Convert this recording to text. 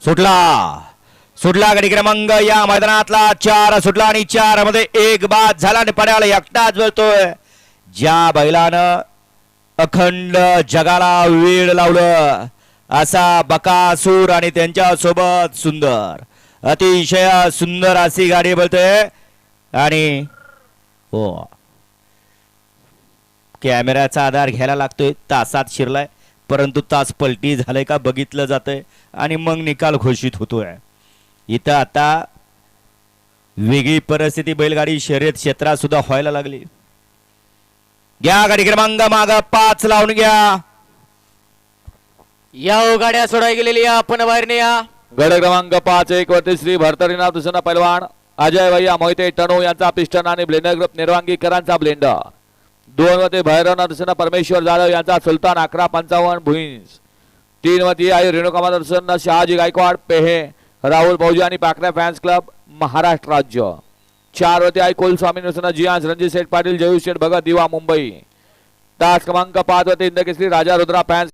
सुटला सुटला गडी क्रमांक या मैदानातला 4 सुटला आणि 4 मध्ये एक बाद झाला आणि पड्याला एकटाच बोलतोय. ज्या बैलानं अखंड जगाला वेळ लावलं असा बकासूर आणि त्यांच्या सोबत सुंदर अतिशय सुंदर अशी गाडी बोलतोय. आणि हो कॅमेऱ्याचा आधार घ्यायला लागतोय. तासात शिरलाय परंतु तास पलटी झालंय का बघितलं जातंय आणि मग निकाल घोषित होतोय. इथं आता वेगळी परिस्थिती बैलगाडी शर्यत क्षेत्रात सुद्धा व्हायला लागली. घ्या गाडी क्रमांक माग 5 लावून घ्या. या गाड्या सोडाय गेलेली आपण बाहेर या. गड क्रमांक 5 1 वरती श्री भरतरीनाथ दुसरा पैलवान अजय भैया मोहिते टणू यांचा पिस्टन आणि ब्लेंडर ग्रुप निर्वांगीकरांचा ब्लेंडर. 2 वरती भैरवनाथ दुसरा परमेश्वर जाधव यांचा सुलतान 1155 भुईंस. 3 वरती आई रेणुका दर्शन शहाजी गायकवाड पेहे राहुल भौजी आणि पाकऱ्या फॅन्स क्लब महाराष्ट्र राज्य. 4 वरती आई कुलस्वामी नुसना जियांस रणजित शेठ पाटील जयू शेठ भगत दिवा मुंबई. तास क्रमांक 5 वरती इंदकेसरी राजा रुद्रा फॅन्स